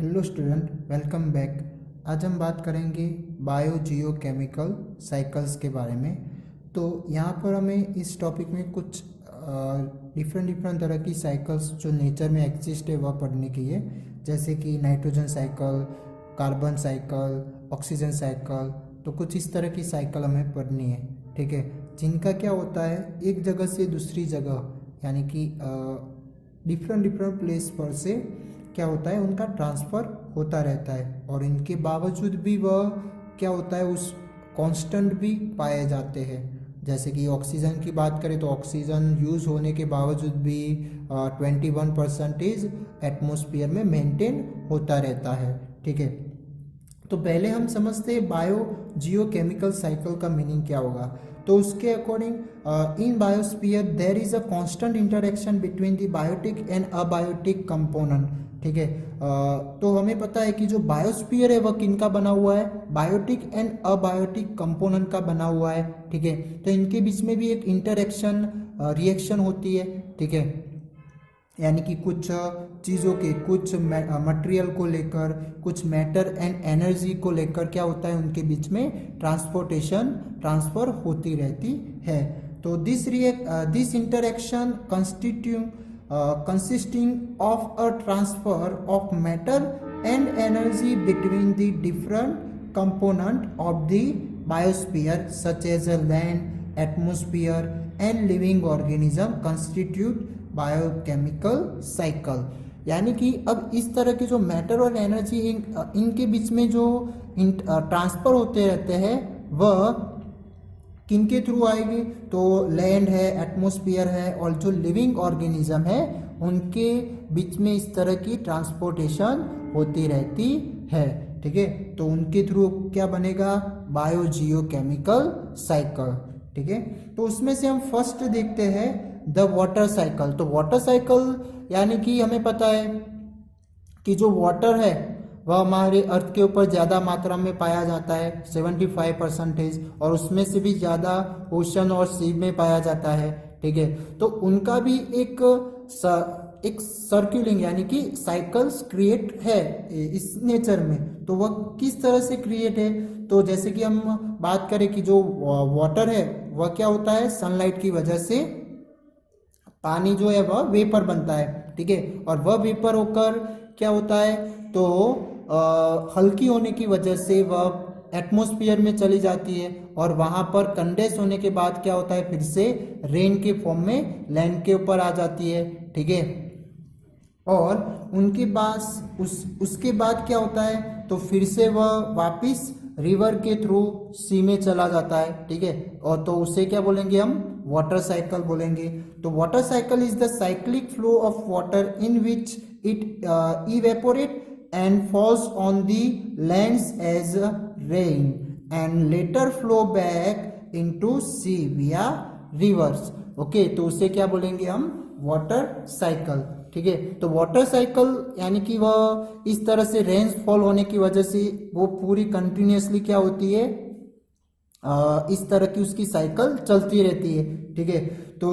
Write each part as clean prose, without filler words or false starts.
Hello student, welcome back. आज हम बात करेंगे बायो जियो केमिकल साइकिल्स के बारे में। तो यहाँ पर हमें इस टॉपिक में कुछ डिफरेंट तरह की साइकिल्स जो नेचर में एग्जिस्ट है वह पढ़ने की है, जैसे कि nitrogen cycle, carbon cycle, oxygen cycle. तो कुछ इस तरह की साइकिल हमें पढ़नी है, ठीक है, जिनका क्या होता है एक जगह से दूसरी जगह यानी कि डिफरेंट प्लेस पर से क्या होता है उनका ट्रांसफ़र होता रहता है, और इनके बावजूद भी वह क्या होता है उस कांस्टेंट भी पाए जाते हैं। जैसे कि ऑक्सीजन की बात करें तो ऑक्सीजन यूज़ होने के बावजूद भी 21% एटमॉस्फेयर में मेंटेन होता रहता है, ठीक है। तो पहले हम समझते हैं बायो जियो केमिकल साइकिल का मीनिंग क्या होगा। तो उसके according in biosphere there is a constant interaction between the biotic and abiotic component, ठीक है। तो हमें पता है कि जो बायोस्फीयर है वह किनका बना हुआ है, बायोटिक एंड अबायोटिक कंपोनेंट का बना हुआ है, ठीक है। तो इनके बीच में भी एक इंटरेक्शन रिएक्शन होती है, ठीक है, यानी कि कुछ चीज़ों के कुछ मटेरियल को लेकर कुछ मैटर एंड एनर्जी को लेकर क्या होता है उनके बीच में ट्रांसफर होती रहती है। तो this interaction consisting of a transfer of matter and energy between the different component of the biosphere such as a land, atmosphere and living organism constitute biochemical cycle। यानी कि अब इस तरह के जो मैटर और एनर्जी इनके बीच में जो ट्रांसफर होते रहते हैं वह किनके थ्रू आएगी, तो लैंड है, एटमॉस्फेयर है और जो लिविंग ऑर्गेनिज्म है उनके बीच में इस तरह की ट्रांसपोर्टेशन होती रहती है, ठीक है। तो उनके थ्रू क्या बनेगा, बायो जियो केमिकल साइकिल, ठीक है। तो उसमें से हम फर्स्ट देखते हैं द वाटर साइकिल। तो वाटर साइकिल यानी कि हमें पता है कि जो वाटर है वह हमारे अर्थ के ऊपर ज़्यादा मात्रा में पाया जाता है 75%, और उसमें से भी ज़्यादा ओशन और सी में पाया जाता है, ठीक है। तो उनका भी एक सर्कुलिंग यानी कि साइकिल्स क्रिएट है इस नेचर में। तो वह किस तरह से क्रिएट है, तो जैसे कि हम बात करें कि जो वाटर है वह क्या होता है, सनलाइट की वजह से पानी जो है वह वेपर बनता है, ठीक है, और वह वेपर होकर क्या होता है, तो हल्की होने की वजह से वह एटमॉस्फेयर में चली जाती है, और वहां पर कंडेंस होने के बाद क्या होता है, फिर से रेन के फॉर्म में लैंड के ऊपर आ जाती है, ठीक है। और उनके बाद उसके बाद क्या होता है, तो फिर से वह वापिस रिवर के थ्रू सी में चला जाता है, ठीक है, और तो उसे क्या बोलेंगे हम, वाटर साइकिल बोलेंगे। तो water cycle is the cyclic flow of water in which it evaporate and falls on the lands as rain and later flow back into sea via rivers। Okay, तो उसे क्या बोलेंगे हम, वाटर साइकिल, ठीक है। तो वाटर साइकिल यानी कि वह इस तरह से रेन फॉल होने की वजह से वो पूरी कंटिन्यूसली क्या होती है, इस तरह की उसकी साइकिल चलती रहती है, ठीक है। तो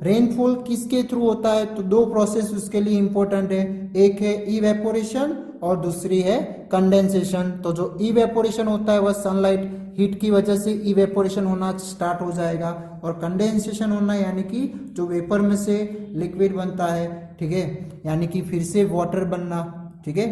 रेनफॉल किसके थ्रू होता है, तो दो प्रोसेस उसके लिए इंपॉर्टेंट है, एक है इवेपोरेशन और दूसरी है कंडेंसेशन। तो जो इवेपोरेशन होता है वह सनलाइट हीट की वजह से इवेपोरेशन होना स्टार्ट हो जाएगा, और कंडेंसेशन होना यानी कि जो वेपर में से लिक्विड बनता है, ठीक है, यानी कि फिर से वाटर बनना, ठीक है।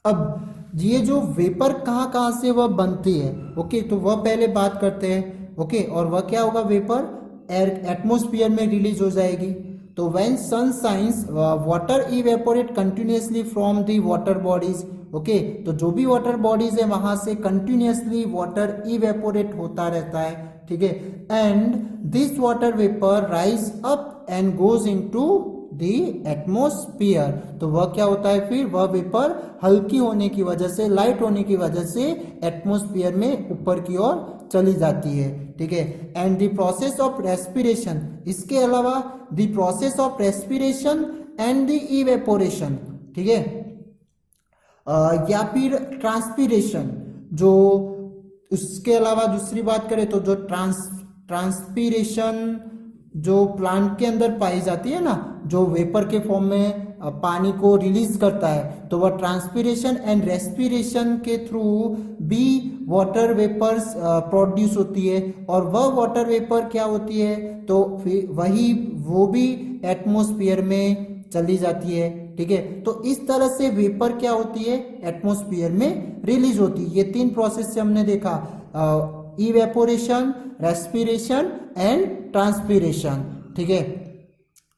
अब ये जो वेपर कहाँ से वह बनती है, ओके, तो वह पहले बात करते हैं, ओके, और वह क्या होगा, वेपर एयर एटमॉस्फेयर में रिलीज हो जाएगी। तो when sun shines water evaporate continuously from the water bodies, okay, तो जो भी वाटर बॉडीज है वहां से कंटिन्यूसली वाटर इवेपोरेट होता रहता है, ठीक है, and this water vapour rise up and goes into the atmosphere. तो वह क्या होता है, फिर वह वेपर हल्की होने की वजह से, लाइट होने की वजह से एटमॉस्फेयर में ऊपर की ओर चली जाती है, ठीक है। And the process of respiration, इसके अलावा the process of respiration and the evaporation, ठीक है, या फिर ट्रांसपीरेशन, जो उसके अलावा दूसरी बात करें तो जो ट्रांसपीरेशन जो प्लांट के अंदर पाई जाती है ना, जो वेपर के फॉर्म में पानी को रिलीज करता है, तो वह ट्रांसपीरेशन एंड रेस्पिरेशन के थ्रू भी वाटर वेपर्स प्रोड्यूस होती है, और वह वाटर वेपर क्या होती है, तो फिर वो भी एटमॉस्फेयर में चली जाती है। ठीक है, तो इस तरह से वेपर क्या होती है, एटमॉस्फेयर में रिलीज होती है। ये 3 प्रोसेस से हमने देखा, इवेपोरेशन, रेस्पिरेशन एंड ट्रांसपीरेशन। ठीक है,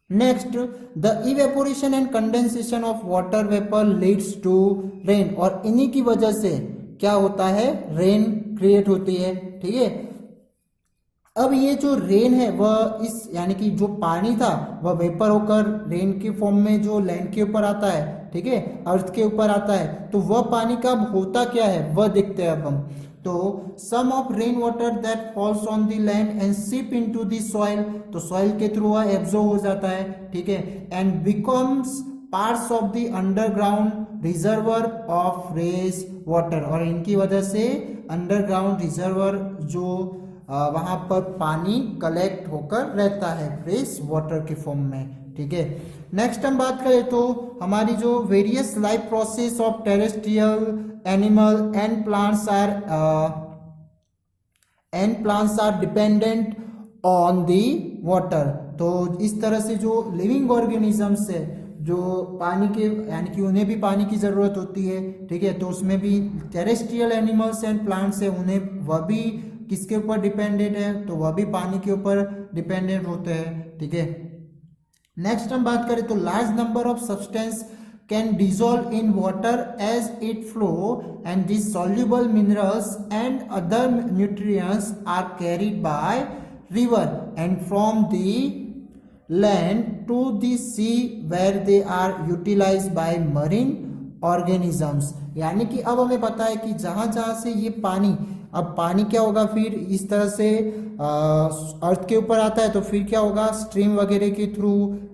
next, the evaporation and condensation of water vapour leads to rain, और इन्हीं की वजह से क्या होता है, रेन क्रिएट होती है। ठीक है, अब ये जो रेन है वह इस यानी कि जो पानी था वह वेपर होकर रेन के फॉर्म में जो लैंड के ऊपर आता है, ठीक है, अर्थ के ऊपर आता है, तो वह पानी का होता क्या है वह देखते हैं अब हम। तो sum of rain water that falls on the land and seep into the soil, तो सॉइल के थ्रू वह एब्जॉर्ब हो जाता है। ठीक है, and becomes parts of the underground reservoir of fresh water, और इनकी वजह से अंडरग्राउंड रिजर्वर जो वहां पर पानी कलेक्ट होकर रहता है फ्रेश वाटर के फॉर्म में। ठीक है, नेक्स्ट हम बात करें तो हमारी जो various life process of terrestrial animal and plants are dependent on the water, तो इस तरह से जो लिविंग ऑर्गेनिजम्स है जो पानी के यानी कि उन्हें भी पानी की जरूरत होती है। ठीक है, तो उसमें भी टेरेस्ट्रियल एनिमल्स एंड प्लांट्स है, उन्हें वह भी किसके ऊपर डिपेंडेंट है, तो वह भी पानी के ऊपर डिपेंडेंट होते हैं। ठीक है, नेक्स्ट हम बात करें तो large number of substance can dissolve in water as it flow and this soluble minerals and other nutrients are carried by river and from the land to the sea where they are utilised by marine organisms, यानी कि अब हमें पता है कि जहां जहां से ये पानी, अब पानी क्या होगा फिर इस तरह से अर्थ के ऊपर आता है, तो फिर क्या होगा, स्ट्रीम वगैरह के थ्रू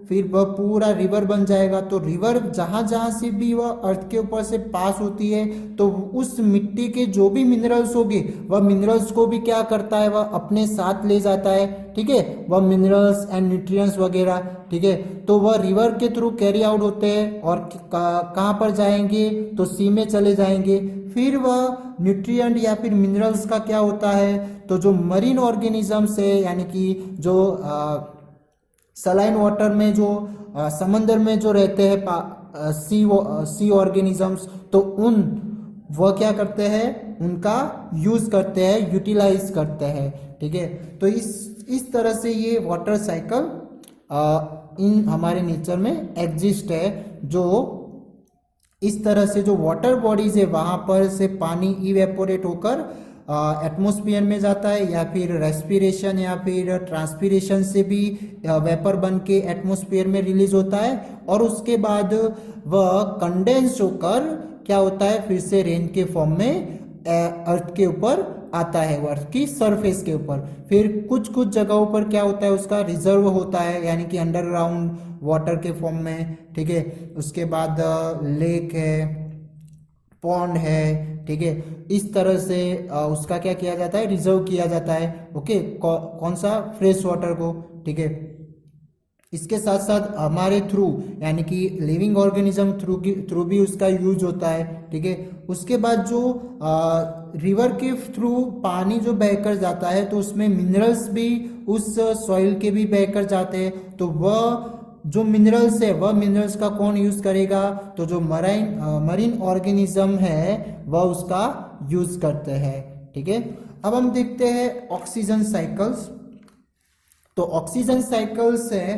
फिर वह पूरा रिवर बन जाएगा। तो रिवर जहां जहां से भी वह अर्थ के ऊपर से पास होती है, तो उस मिट्टी के जो भी मिनरल्स होंगे वह मिनरल्स को भी क्या करता है, वह अपने साथ ले जाता है। ठीक है, वह मिनरल्स एंड न्यूट्रिएंट्स वगैरह। ठीक है, तो वह रिवर के थ्रू कैरी आउट होते हैं, और कहाँ पर जाएंगे, तो सी में चले जाएंगे। फिर वह न्यूट्रिएंट या फिर मिनरल्स का क्या होता है, तो जो मरीन ऑर्गेनिजम्स है यानी कि जो सलाइन वाटर में जो समंदर में जो रहते हैं सी ऑर्गेनिजम्स, तो वह क्या करते हैं, उनका यूज करते हैं, यूटिलाइज करते हैं। ठीक है, तो इस तरह से ये वाटर साइकिल इन हमारे नेचर में एग्जिस्ट है, जो इस तरह से जो वाटर बॉडीज है वहां पर से पानी इवेपोरेट होकर एटमॉस्फेयर में जाता है, या फिर रेस्पिरेशन या फिर ट्रांसपीरेशन से भी वेपर बन के एटमॉस्फेयर में रिलीज होता है, और उसके बाद वह कंडेंस होकर क्या होता है, फिर से रेन के फॉर्म में अर्थ के ऊपर आता है, अर्थ की सरफेस के ऊपर। फिर कुछ कुछ जगहों पर क्या होता है, उसका रिजर्व होता है यानी कि अंडरग्राउंड वाटर के फॉर्म में। ठीक है, उसके बाद लेक है, पॉन्ड है। ठीक है, इस तरह से उसका क्या किया जाता है, रिजर्व किया जाता है। ओके, कौन सा, फ्रेश वाटर को। ठीक है, इसके साथ साथ हमारे थ्रू यानी कि लिविंग ऑर्गेनिज्म थ्रू भी उसका यूज होता है। ठीक है, उसके बाद जो रिवर के थ्रू पानी जो बहकर जाता है, तो उसमें मिनरल्स भी उस सॉइल के भी बहकर जाते हैं, तो वह जो मिनरल्स है वह मिनरल्स का कौन यूज करेगा, तो जो मरीन ऑर्गेनिज्म है वह उसका यूज करते हैं। ठीक है, अब हम देखते हैं ऑक्सीजन साइकिल्स। तो ऑक्सीजन साइकिल्स है,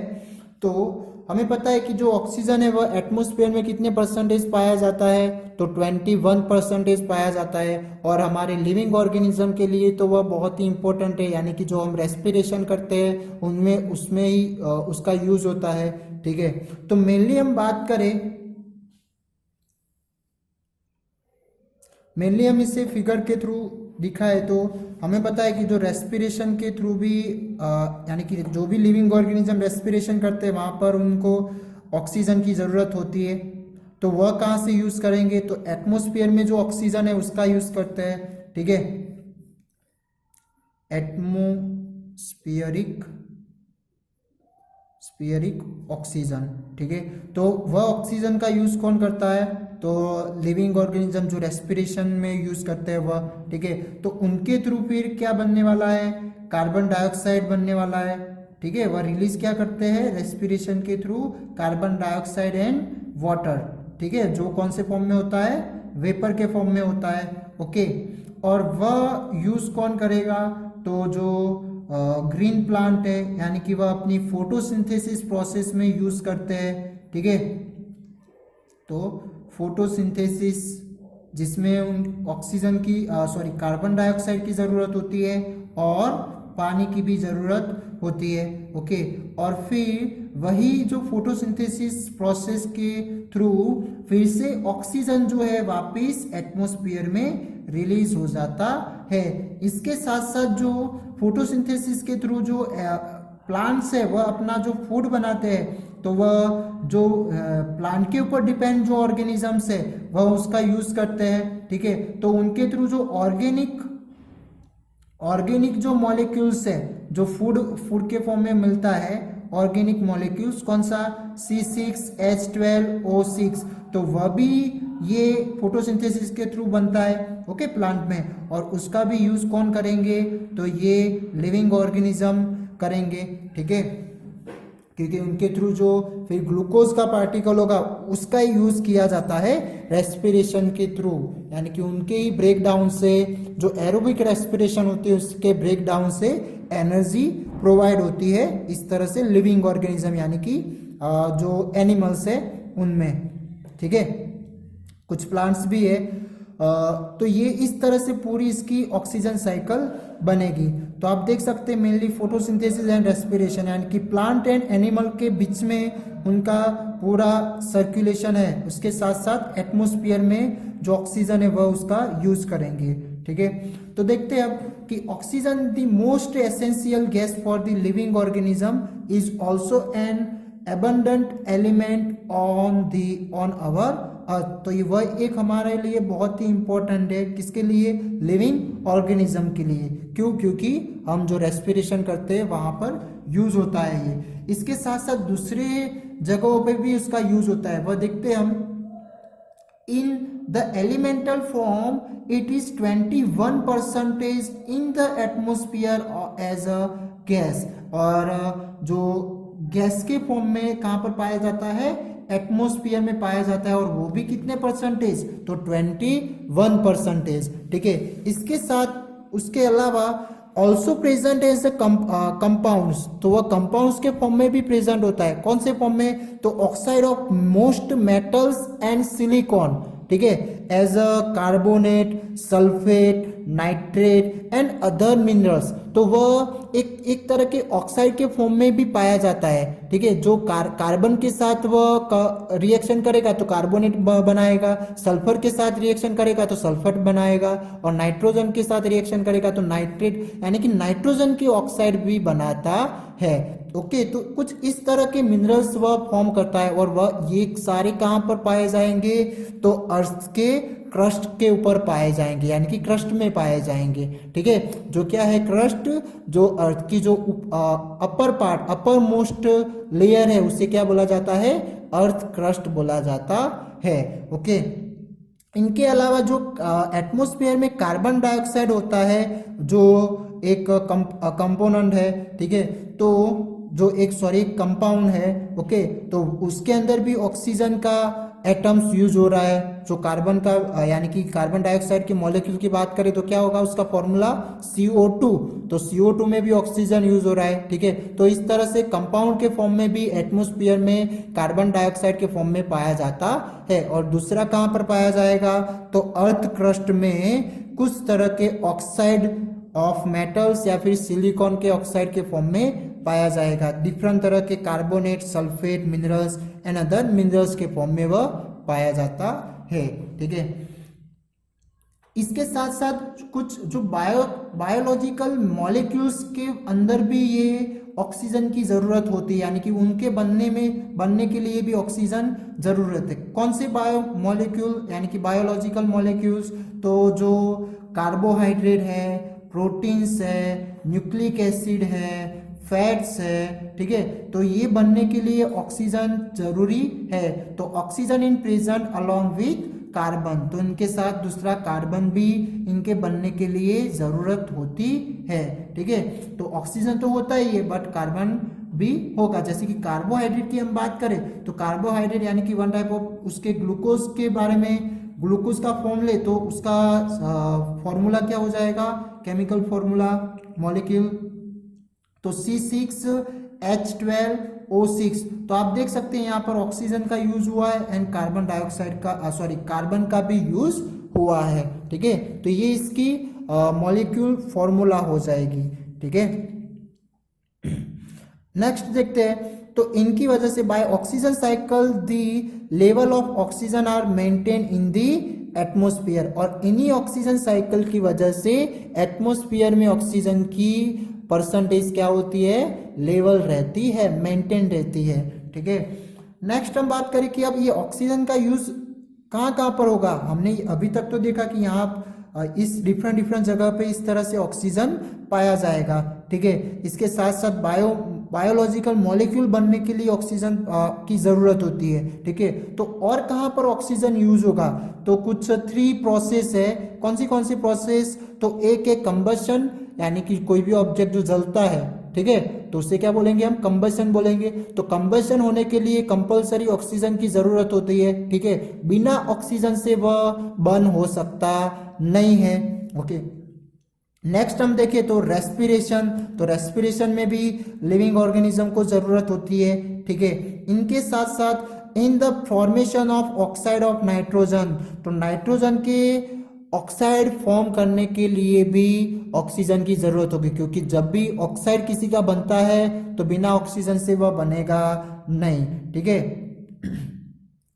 तो हमें पता है कि जो ऑक्सीजन है वह एटमॉस्फेयर में कितने परसेंटेज पाया जाता है, तो 21% पाया जाता है, और हमारे लिविंग ऑर्गेनिज्म के लिए तो वह बहुत ही इंपॉर्टेंट है, यानी कि जो हम रेस्पिरेशन करते हैं उनमें उसमें ही उसका यूज होता है। ठीक है, तो मेनली हम बात करें, मेनली हम इसे फिगर के थ्रू दिखा है, तो हमें पता है कि जो रेस्पिरेशन के थ्रू भी यानी कि जो भी लिविंग ऑर्गेनिज्म रेस्पिरेशन करते हैं वहाँ पर उनको ऑक्सीजन की ज़रूरत होती है, तो वह कहाँ से यूज़ करेंगे, तो एटमॉस्फेयर में जो ऑक्सीजन है उसका यूज़ करते हैं। ठीक है, स्फीयरिक ऑक्सीजन, ठीक है। तो वह ऑक्सीजन का यूज कौन करता है, तो लिविंग ऑर्गेनिज्म जो रेस्पिरेशन में यूज करते हैं वह, ठीक है। तो उनके थ्रू फिर क्या बनने वाला है, कार्बन डाइऑक्साइड बनने वाला है, ठीक है। वह रिलीज क्या करते हैं, रेस्पिरेशन के through carbon dioxide and water, ठीक है, जो कौन से फॉर्म में होता है, वेपर के फॉर्म में होता है, ओके। और वह यूज कौन करेगा, तो जो ग्रीन प्लांट है, यानी कि वह अपनी फोटोसिंथेसिस प्रोसेस में यूज करते हैं, ठीक है। तो फोटोसिंथेसिस जिसमें उन ऑक्सीजन की कार्बन डाइऑक्साइड की ज़रूरत होती है और पानी की भी ज़रूरत होती है, ओके। और फिर वही जो फोटोसिंथेसिस प्रोसेस के थ्रू फिर से ऑक्सीजन जो है वापस एटमॉस्फेयर में रिलीज हो जाता है। इसके साथ साथ जो फोटोसिंथेसिस के थ्रू जो प्लांट्स है वह अपना जो फूड बनाते हैं, तो वह जो प्लांट के ऊपर डिपेंड जो ऑर्गेनिजम्स है वह उसका यूज करते हैं, ठीक है। तो उनके थ्रू जो ऑर्गेनिक जो मॉलिक्यूल्स है, जो फूड के फॉर्म में मिलता है, ऑर्गेनिक मॉलिक्यूल्स कौन सा, C6H12O6, तो वह भी ये फोटोसिंथेसिस के थ्रू बनता है, ओके, प्लांट में। और उसका भी यूज कौन करेंगे, तो ये लिविंग ऑर्गेनिज्म करेंगे, ठीक है, क्योंकि उनके थ्रू जो फिर ग्लूकोज का पार्टिकल होगा उसका ही यूज किया जाता है रेस्पिरेशन के थ्रू, यानी कि उनके ही ब्रेक डाउन से, जो एरोबिक रेस्पिरेशन होती है उसके ब्रेक डाउन से एनर्जी प्रोवाइड होती है। इस तरह से लिविंग ऑर्गेनिज्म यानी कि जो एनिमल्स है उनमें, ठीक है, कुछ प्लांट्स भी है। तो ये इस तरह से पूरी इसकी ऑक्सीजन साइकिल बनेगी। तो आप देख सकते हैं मेनली फोटोसिंथेसिस एंड रेस्पिरेशन, यानी कि प्लांट एंड एनिमल के बीच में उनका पूरा सर्कुलेशन है, उसके साथ साथ एटमॉस्फेयर में जो ऑक्सीजन है वह उसका यूज करेंगे, ठीक है। तो देखते हैं अब कि oxygen the most essential gas for the living organism is also an abundant element on our अर्थ। तो ये वह एक हमारे लिए बहुत ही इंपॉर्टेंट है, किसके लिए, लिविंग ऑर्गेनिज्म के लिए। क्यों, क्योंकि हम जो रेस्पिरेशन करते हैं वहां पर यूज होता है ये। इसके साथ साथ दूसरे जगहों पे भी उसका यूज होता है, वह देखते हैं हम। In the elemental form it is 21% in the atmosphere as a gas, और जो गैस के फॉर्म में कहां पर पाया जाता है, एटमॉस्फेयर में पाया जाता है, और वो भी कितने परसेंटेज, तो 21%, ठीक है। इसके साथ उसके अलावा ऑल्सो प्रेजेंट एज कंपाउंड्स, तो वह कंपाउंड्स के फॉर्म में भी प्रेजेंट होता है। कौन से फॉर्म में, तो oxide of most metals and silicon, ठीक है, as a carbonate, sulphate, nitrate and other minerals, तो वह एक तरह के ऑक्साइड के फॉर्म में भी पाया जाता है, ठीक है। जो कार्बन के साथ वह रिएक्शन करेगा तो कार्बोनेट बनाएगा, सल्फर के साथ रिएक्शन करेगा तो सल्फेट बनाएगा, और नाइट्रोजन के साथ रिएक्शन करेगा तो नाइट्रेट यानी कि नाइट्रोजन की ऑक्साइड भी बनाता है, ओके। तो कुछ इस तरह के मिनरल्स वह फॉर्म करता है, और वह ये सारे कहां पर पाए जाएंगे, तो अर्थ के क्रस्ट के ऊपर पाए जाएंगे, यानी कि क्रस्ट में पाए जाएंगे, ठीक है। जो क्या है क्रस्ट, जो अर्थ की जो upper part, upper most layer है, उसे क्या बोला जाता है, अर्थ क्रस्ट बोला जाता है, ओके। इनके अलावा जो एटमॉस्फेयर में कार्बन डाइऑक्साइड होता है, जो एक कंपोनेंट है, ठीक है, तो जो एक कंपाउंड है, ओके, तो उसके अंदर भी ऑक्सीजन का एटम्स यूज हो रहा है। जो कार्बन का यानी कि कार्बन डाइऑक्साइड के मॉलिक्यूल की बात करें तो क्या होगा उसका फॉर्मूला, CO2, तो CO2 में भी ऑक्सीजन यूज हो रहा है, ठीक है। तो इस तरह से कंपाउंड के फॉर्म में भी एटमॉस्फेयर में कार्बन डाइऑक्साइड के फॉर्म में पाया जाता है। और दूसरा कहां पर पाया जाएगा, तो अर्थ क्रस्ट में कुछ तरह के ऑक्साइड ऑफ मेटल्स या फिर सिलिकॉन के ऑक्साइड के फॉर्म में पाया जाएगा। डिफरेंट तरह के carbonate, sulphate, minerals and other minerals के फॉर्म में वह पाया जाता है, ठीक है। इसके साथ साथ कुछ जो बायोलॉजिकल मॉलिक्यूल्स के अंदर भी ये ऑक्सीजन की जरूरत होती है, यानी कि उनके बनने के लिए भी ऑक्सीजन जरूरत है। कौन से बायो मॉलिक्यूल यानी कि बायोलॉजिकल मॉलिक्यूल्स, तो जो कार्बोहाइड्रेट है, प्रोटीन्स है, न्यूक्लिक एसिड है, फैट्स है, ठीक है। तो ये बनने के लिए ऑक्सीजन जरूरी है, तो oxygen in present along with carbon, तो इनके साथ दूसरा कार्बन भी इनके बनने के लिए जरूरत होती है, ठीक है। तो ऑक्सीजन तो होता ही है बट कार्बन भी होगा। जैसे कि कार्बोहाइड्रेट की हम बात करें तो कार्बोहाइड्रेट यानी कि वन टाइप ऑफ उसके ग्लूकोज के बारे में, ग्लूकोज का फॉर्म ले तो उसका फॉर्मूला क्या हो जाएगा, केमिकल फॉर्मूला मॉलिक्यूल, तो C6H12O6। तो आप देख सकते हैं यहाँ पर ऑक्सीजन का यूज हुआ है एंड कार्बन डाइऑक्साइड का कार्बन का भी यूज हुआ है, ठीक है। तो ये इसकी मॉलिक्यूल फॉर्मूला हो जाएगी, ठीक है। नेक्स्ट देखते हैं, तो इनकी वजह से by oxygen cycle the level of oxygen are maintain in the atmosphere, और इन्हीं ऑक्सीजन साइकिल की वजह से एटमोस्फियर में ऑक्सीजन की परसेंटेज क्या होती है, लेवल रहती है, मेंटेन रहती है, ठीक है। नेक्स्ट हम बात करें कि अब ये ऑक्सीजन का यूज कहाँ कहाँ पर होगा। हमने अभी तक तो देखा कि यहाँ इस डिफरेंट जगह पे इस तरह से ऑक्सीजन पाया जाएगा, ठीक है। इसके साथ साथ बायोलॉजिकल मॉलिक्यूल बनने के लिए ऑक्सीजन की जरूरत होती है, ठीक है। तो और कहाँ पर ऑक्सीजन यूज होगा, तो कुछ 3 प्रोसेस है। कौन सी प्रोसेस, तो एक है कंबशन, यानी कि कोई भी ऑब्जेक्ट जो जलता है, ठीक है, तो उसे क्या बोलेंगे हम, कंबशन बोलेंगे। तो कंबशन होने के लिए कंपलसरी ऑक्सीजन की जरूरत होती है, ठीक है। बिना ऑक्सीजन से वह बर्न हो सकता नहीं है, ओके। नेक्स्ट हम देखें तो रेस्पिरेशन, तो रेस्पिरेशन में भी लिविंग ऑर्गेनिज्म को जरूरत होती है, ठीक है। इनके साथ साथ in the formation of oxide of nitrogen, तो नाइट्रोजन के ऑक्साइड फॉर्म करने के लिए भी ऑक्सीजन की जरूरत होगी, क्योंकि जब भी ऑक्साइड किसी का बनता है तो बिना ऑक्सीजन से वह बनेगा नहीं, ठीक है।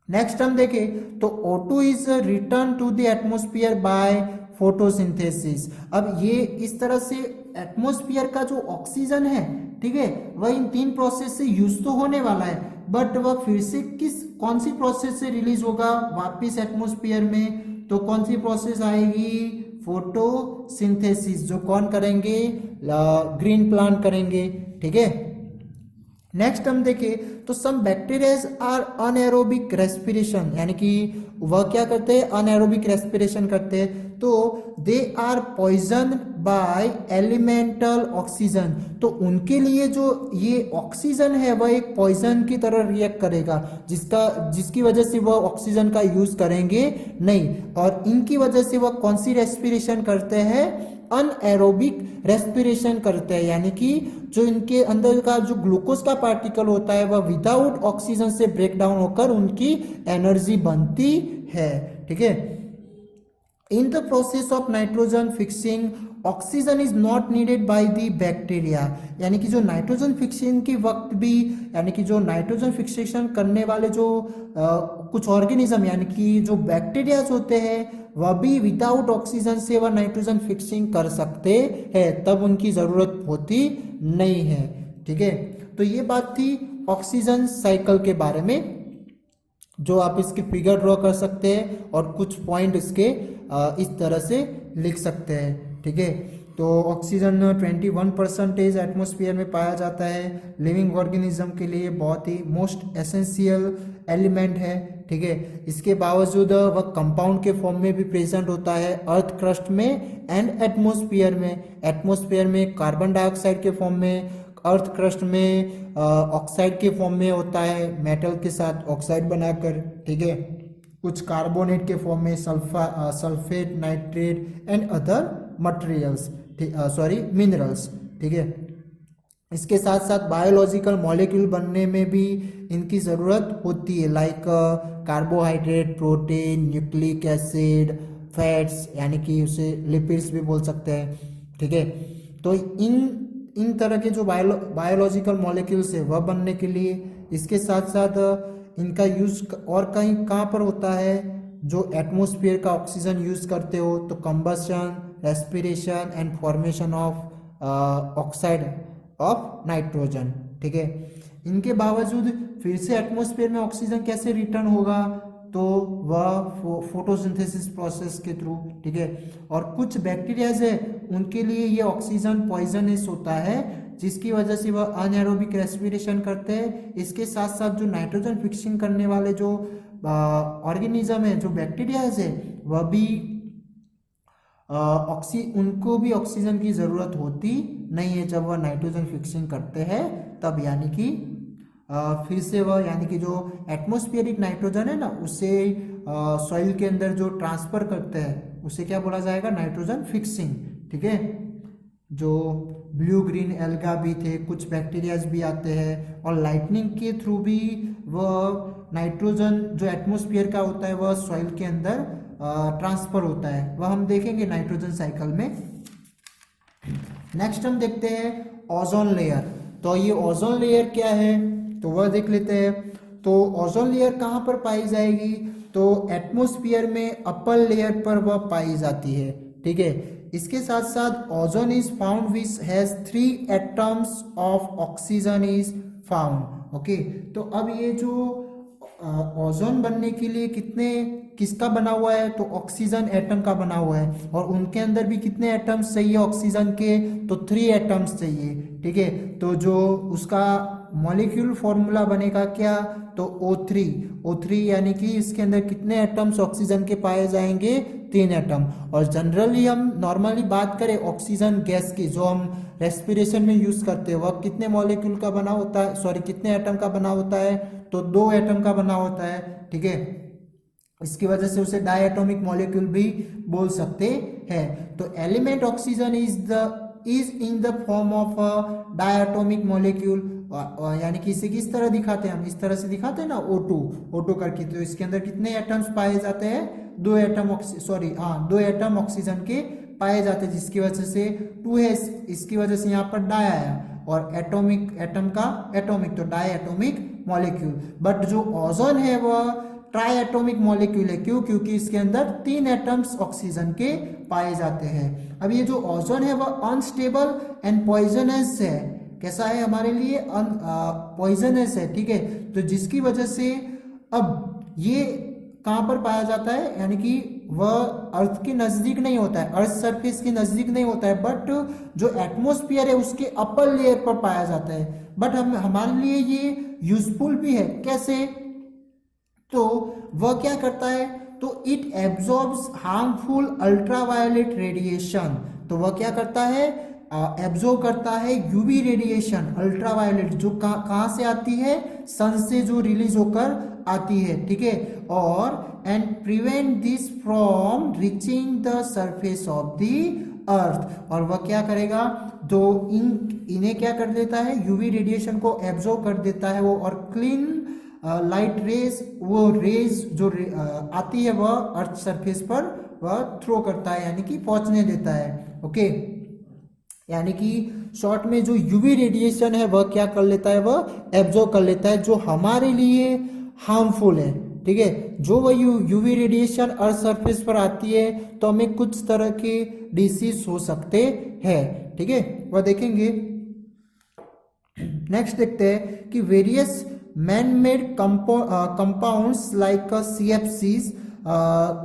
नेक्स्ट हम देखें तो O2 is return to the atmosphere by photosynthesis. अब ये इस तरह से एटमोस्फियर का जो ऑक्सीजन है, ठीक है, वह इन 3 प्रोसेस से यूज तो होने वाला है, बट वह फिर से कौन सी प्रोसेस से रिलीज होगा वापिस एटमोस्फियर में, तो कौन सी प्रोसेस आएगी, फोटोसिंथेसिस, जो कौन करेंगे, ग्रीन प्लांट करेंगे, ठीक है। नेक्स्ट हम देखें तो सम बैक्टीरियाज आर अनएरोबिक रेस्पिरेशन, यानी कि वह क्या करते हैं, अनएरोबिक रेस्पिरेशन करते हैं, तो they are poison by elemental oxygen, तो उनके लिए जो ये ऑक्सीजन है वह एक पॉइजन की तरह रिएक्ट करेगा, जिसकी वजह से वह ऑक्सीजन का यूज करेंगे नहीं, और इनकी वजह से वह कौन सी रेस्पिरेशन करते हैं, अनएरोबिक रेस्पिरेशन करते हैं, यानी कि जो इनके अंदर का जो ग्लूकोज का पार्टिकल होता है वह विदाउट ऑक्सीजन से ब्रेक डाउन होकर उनकी एनर्जी बनती है, ठीक है। In the process of nitrogen fixing oxygen is not needed by the bacteria, यानी कि जो नाइट्रोजन फिक्सिंग के वक्त भी, यानी कि जो नाइट्रोजन फिक्सेशन करने वाले जो कुछ ऑर्गेनिज्म यानी कि जो बैक्टीरियाज होते हैं वह भी विदाउट ऑक्सीजन से वह नाइट्रोजन फिक्सिंग कर सकते हैं, तब उनकी जरूरत होती नहीं है, ठीक है। तो ये बात थी ऑक्सीजन साइकिल के बारे में, जो आप इसके फिगर ड्रॉ कर सकते हैं और कुछ पॉइंट इसके इस तरह से लिख सकते हैं, ठीक है। तो ऑक्सीजन 21% एटमॉस्फेयर में पाया जाता है, लिविंग ऑर्गेनिज्म के लिए बहुत ही मोस्ट एसेंशियल एलिमेंट है, ठीक है। इसके बावजूद वह कंपाउंड के फॉर्म में भी प्रेजेंट होता है अर्थ क्रस्ट में एंड एटमॉस्फेयर में कार्बन डाइऑक्साइड के फॉर्म में, अर्थ क्रस्ट में ऑक्साइड के फॉर्म में होता है मेटल के साथ ऑक्साइड बनाकर, ठीक है। कुछ कार्बोनेट के फॉर्म में sulphate, nitrate and other materials, minerals, ठीक है। इसके साथ साथ बायोलॉजिकल मॉलिक्यूल बनने में भी इनकी ज़रूरत होती है, like carbohydrate, protein, nucleic acid, fats, यानी कि उसे लिपिड्स भी बोल सकते हैं, ठीक है। तो इन तरह के जो बायोलॉजिकल मॉलिक्यूल्स है वह बनने के लिए, इसके साथ साथ इनका यूज और कहाँ पर होता है, जो एटमॉस्फेयर का ऑक्सीजन यूज करते हो, तो combustion, respiration and formation of oxide of nitrogen, ठीक है। इनके बावजूद फिर से एटमॉस्फेयर में ऑक्सीजन कैसे रिटर्न होगा, तो वह फोटोसिंथेसिस प्रोसेस के थ्रू, ठीक है। और कुछ बैक्टीरियाज है उनके लिए ये ऑक्सीजन पॉइजनस होता है, जिसकी वजह से वह अनएरोबिक रेस्पिरेशन करते हैं। इसके साथ साथ जो नाइट्रोजन फिक्सिंग करने वाले जो ऑर्गेनिज्म है, जो बैक्टीरियाज है, वह भी उनको भी ऑक्सीजन की ज़रूरत होती नहीं है जब वह नाइट्रोजन फिक्सिंग करते हैं तब। यानी कि फिर से वह, यानी कि जो एटमॉस्फेरिक नाइट्रोजन है ना, उसे सॉइल के अंदर जो ट्रांसफर करते हैं उसे क्या बोला जाएगा, नाइट्रोजन फिक्सिंग। ठीक है, जो ब्लू ग्रीन एल्गा भी थे, कुछ बैक्टीरियाज भी आते हैं, और लाइटनिंग के थ्रू भी वह नाइट्रोजन जो एटमॉस्फेयर का होता है वह सॉइल के अंदर ट्रांसफर होता है, वह हम देखेंगे नाइट्रोजन साइकिल में। नेक्स्ट हम देखते हैं ओजोन लेयर। तो ये ओजोन लेयर क्या है तो वह देख लेते हैं। तो ओजोन लेयर कहाँ पर पाई जाएगी, तो एटमॉस्फेयर में अपर लेयर पर वह पाई जाती है। ठीक है, इसके साथ साथ ozone is found which has 3 atoms of oxygen is found. Okay, तो अब ये जो ओजोन बनने के लिए किसका बना हुआ है, तो ऑक्सीजन एटम का बना हुआ है, और उनके अंदर भी कितने एटम्स चाहिए ऑक्सीजन के, तो 3 एटम्स चाहिए। ठीक है, तो जो उसका मॉलिक्यूल फॉर्मूला बनेगा क्या, तो O3 यानी कि इसके अंदर कितने एटम्स ऑक्सीजन के पाए जाएंगे, 3 एटम। और जनरली हम नॉर्मली बात करें ऑक्सीजन गैस की जो हम रेस्पिरेशन में यूज करते हैं, वह कितने मॉलिक्यूल का बना होता है, सॉरी कितने एटम का बना होता है, तो 2 एटम का बना होता है। ठीक है, इसकी वजह से उसे डायटोमिक मॉलिक्यूल भी बोल सकते हैं। तो element oxygen is in the form of diatomic molecule, यानी कि इसे किस तरह दिखाते हैं हम, इस तरह से दिखाते हैं ना, O2 करके। तो इसके अंदर कितने एटम्स पाए जाते हैं, 2 एटम ऑक्सीजन के पाए जाते हैं, जिसकी वजह से 2 है, इसकी वजह से यहाँ पर डाई आया, और एटम का एटॉमिक, तो डाई एटॉमिक मॉलिक्यूल। बट जो ओजोन है वह ट्राई एटॉमिक मॉलिक्यूल है। क्यों, क्योंकि इसके अंदर 3 एटम्स ऑक्सीजन के पाए जाते हैं। अब ये जो ओजोन है वह अनस्टेबल एंड पॉइजनस है। कैसा है, हमारे लिए पॉइजनस है। ठीक है, तो जिसकी वजह से अब ये कहाँ पर पाया जाता है, यानी कि वह अर्थ के नजदीक नहीं होता है, अर्थ सरफेस के नजदीक नहीं होता है, बट जो एटमॉस्फेयर है उसके अपर लेयर पर पाया जाता है। बट हमारे लिए ये यूजफुल भी है। कैसे, तो वह क्या करता है, तो it absorbs harmful ultraviolet radiation. तो वह क्या करता है, एब्जॉर्ब करता है यूवी रेडिएशन, अल्ट्रावायलेट, जो कहाँ से आती है, सन से जो रिलीज होकर आती है। ठीक है, और and prevent this from reaching the surface of the earth. और वह क्या करेगा, तो इन्हें क्या कर देता है, यूवी रेडिएशन को एब्जॉर्ब कर देता है वो, और क्लीन लाइट रेज, वो रेज जो आती है वह अर्थ सरफेस पर वह थ्रो करता है, यानी कि पहुंचने देता है। ओके, यानी कि शॉर्ट में जो यूवी रेडिएशन है वह क्या कर लेता है, वह एब्जॉर्ब कर लेता है, जो हमारे लिए हार्मफुल है। ठीक है, जो वह यूवी रेडिएशन अर्थ सरफेस पर आती है तो हमें कुछ तरह के डिसीज हो सकते हैं। ठीक है, वह देखेंगे। नेक्स्ट देखते हैं कि various man made compounds like CFCs।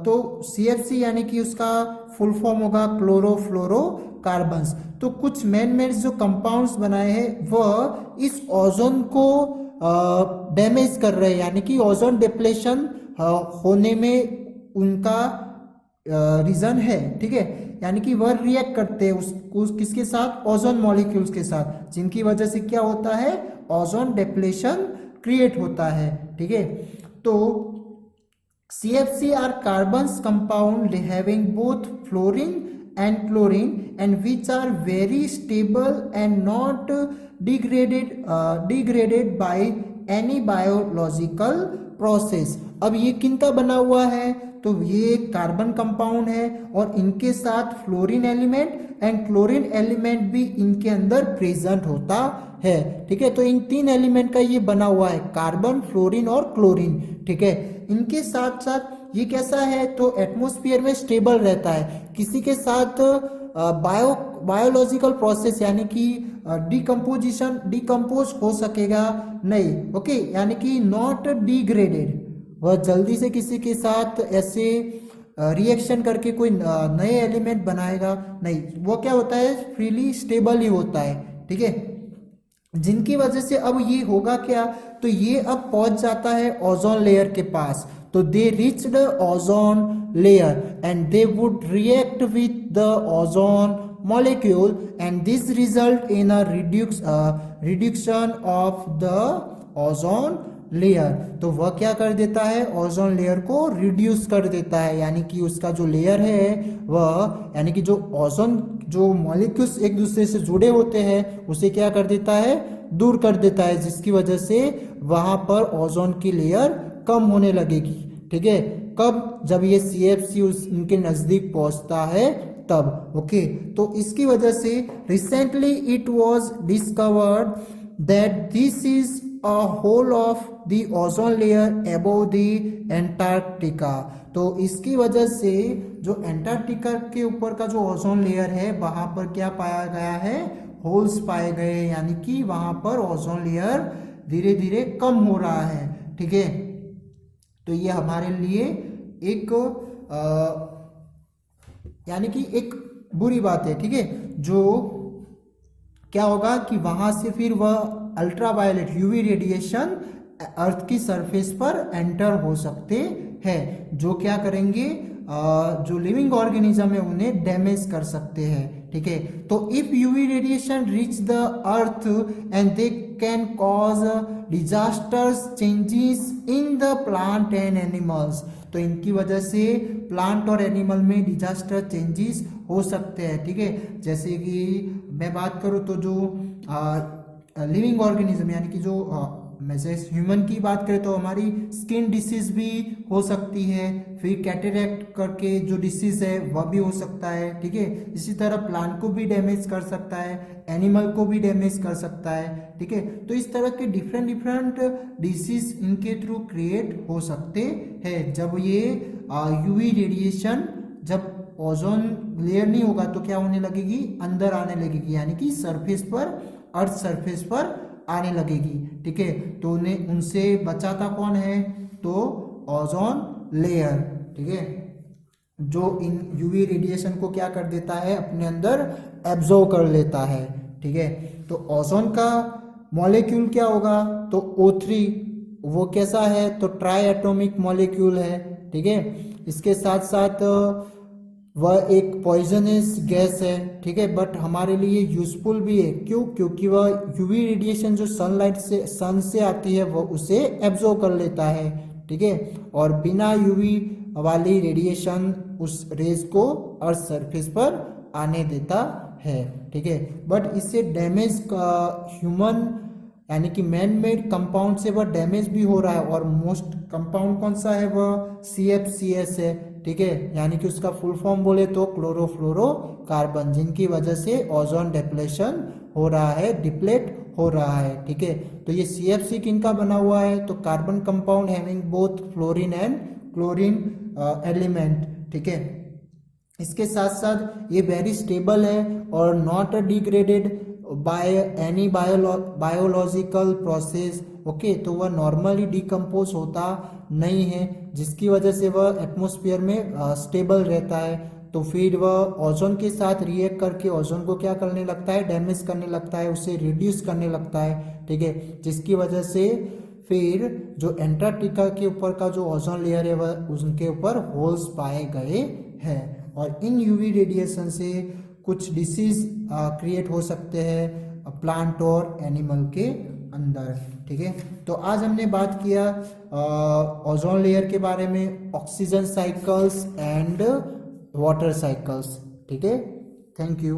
तो CFC यानी कि उसका फुल फॉर्म होगा क्लोरोफ्लोरोकार्बन्स। तो कुछ मैन मेड जो कंपाउंड्स बनाए हैं वह इस ओजोन को डैमेज कर रहे हैं, यानी कि ओजोन डिप्लेशन होने में उनका रीजन है। ठीक है, यानी कि वह रिएक्ट करते हैं किसके साथ, ओजोन मॉलिक्यूल्स के साथ, जिनकी वजह से क्या होता है, ओजोन डिप्लेशन क्रिएट होता है। ठीक है, तो CFC are carbons compound having both fluorine and chlorine and which are very stable and not degraded by any biological process. अब ये किनका बना हुआ है, तो ये कार्बन कंपाउंड है, और इनके साथ fluorine element and chlorine element भी इनके अंदर प्रेजेंट होता है। ठीक है, तो इन 3 एलिमेंट का ये बना हुआ है, कार्बन, फ्लोरीन और क्लोरीन। ठीक है, इनके साथ साथ ये कैसा है, तो एटमॉस्फेयर में स्टेबल रहता है, किसी के साथ बायोलॉजिकल प्रोसेस यानी कि डिकम्पोज हो सकेगा नहीं। ओके, यानी कि नॉट डिग्रेडेड, वह जल्दी से किसी के साथ ऐसे रिएक्शन करके कोई नए एलिमेंट बनाएगा नहीं, वो क्या होता है, फ्रीली स्टेबल ही होता है। ठीक है, जिनकी वजह से अब ये होगा क्या, तो ये अब पहुंच जाता है ओजोन लेयर के पास। तो they reached ozone layer and they would react with the ozone molecule and this result in a reduction of the ozone layer. तो वह क्या कर देता है, ओजोन लेयर को रिड्यूस कर देता है, यानी कि उसका जो लेयर है वह, यानी कि जो ओजोन जो मॉलिक्यूल्स एक दूसरे से जुड़े होते हैं उसे क्या कर देता है, दूर कर देता है, जिसकी वजह से वहां पर ओजोन की लेयर कम होने लगेगी। ठीक है, कब, जब ये CFC उनके नजदीक पहुंचता है तब। ओके, तो इसकी वजह से recently it was discovered that this is a hole of the ozone layer above the Antarctica. तो इसकी वजह से जो एंटार्क्टिका के ऊपर का जो ओजोन लेयर है वहां पर क्या पाया गया है, होल्स पाए गए, यानी कि वहां पर ओजोन लेयर धीरे धीरे कम हो रहा है। ठीक है, तो ये हमारे लिए एक यानी कि एक बुरी बात है। ठीक है, जो क्या होगा कि वहां से फिर वह अल्ट्रावायलेट यूवी रेडिएशन अर्थ की सरफेस पर एंटर हो सकते हैं, जो क्या करेंगे, जो लिविंग ऑर्गेनिज्म है उन्हें डैमेज कर सकते हैं। ठीक है, तो if UV radiation reach the earth and they can cause disasters changes in the plant and animals. तो इनकी वजह से प्लांट और एनिमल में डिजास्टर चेंजेस हो सकते हैं। ठीक है, जैसे कि मैं बात करूं तो जो लिविंग ऑर्गेनिज्म यानी कि जो जैसे ह्यूमन की बात करें तो हमारी स्किन डिसीज भी हो सकती है, फिर कैटरेक्ट करके जो डिसीज है वह भी हो सकता है। ठीक है, इसी तरह प्लांट को भी डैमेज कर सकता है, एनिमल को भी डैमेज कर सकता है। ठीक है, तो इस तरह के डिफरेंट डिफरेंट डिसीज इनके थ्रू क्रिएट हो सकते हैं जब ये यूवी रेडिएशन, जब ओजोन लेयर नहीं होगा तो क्या होने लगेगी, अंदर आने लगेगी, यानी कि सरफेस पर, अर्थ सरफेस पर आने लगेगी। ठीक है, तो उन्हें उनसे बचाता कौन है, तो ओजोन लेयर। ठीक है, जो इन यूवी रेडिएशन को क्या कर देता है, अपने अंदर एब्जॉर्ब कर लेता है। ठीक है, तो ओजोन का मॉलिक्यूल क्या होगा, तो O3, वो कैसा है, तो ट्राई एटॉमिक मॉलिक्यूल है। ठीक है, इसके साथ साथ वह एक पॉइजनस गैस है। ठीक है, बट हमारे लिए यूजफुल भी है, क्यों, क्योंकि वह यूवी रेडिएशन जो सनलाइट से, सन से आती है, वह उसे एब्जॉर्ब कर लेता है। ठीक है, और बिना यूवी वाली रेडिएशन उस रेज को अर्थ सरफेस पर आने देता है। ठीक है, बट इससे डैमेज ह्यूमन यानी कि मैन मेड कंपाउंड से वह डैमेज भी हो रहा है, और मोस्ट कंपाउंड कौन सा है, वह CFCS है। ठीक है, यानी कि उसका फुल फॉर्म बोले तो क्लोरोफ्लोरोकार्बन, जिनकी वजह से ओजोन डिप्लेशन हो रहा है, डिप्लेट हो रहा है। ठीक है, तो ये CFC किनका बना हुआ है, तो carbon compound having both fluorine and chlorine element. ठीक है, इसके साथ साथ ये वेरी स्टेबल है और not degraded by any biological process. Okay, तो वह नॉर्मली डिकम्पोज होता नहीं है, जिसकी वजह से वह एटमॉस्फेयर में स्टेबल रहता है। तो फिर वह ओजोन के साथ रिएक्ट करके ओजोन को क्या करने लगता है, डैमेज करने लगता है, उसे रिड्यूस करने लगता है। ठीक है, जिसकी वजह से फिर जो एंटार्क्टिका के ऊपर का जो ओजोन लेयर है वह उनके ऊपर होल्स पाए गए हैं, और इन यूवी रेडिएशन से कुछ डिसीज क्रिएट हो सकते हैं प्लांट और एनिमल के अंदर। ठीक है, तो आज हमने बात किया ओजोन लेयर के बारे में, oxygen cycles and water cycles. ठीक है, थैंक यू।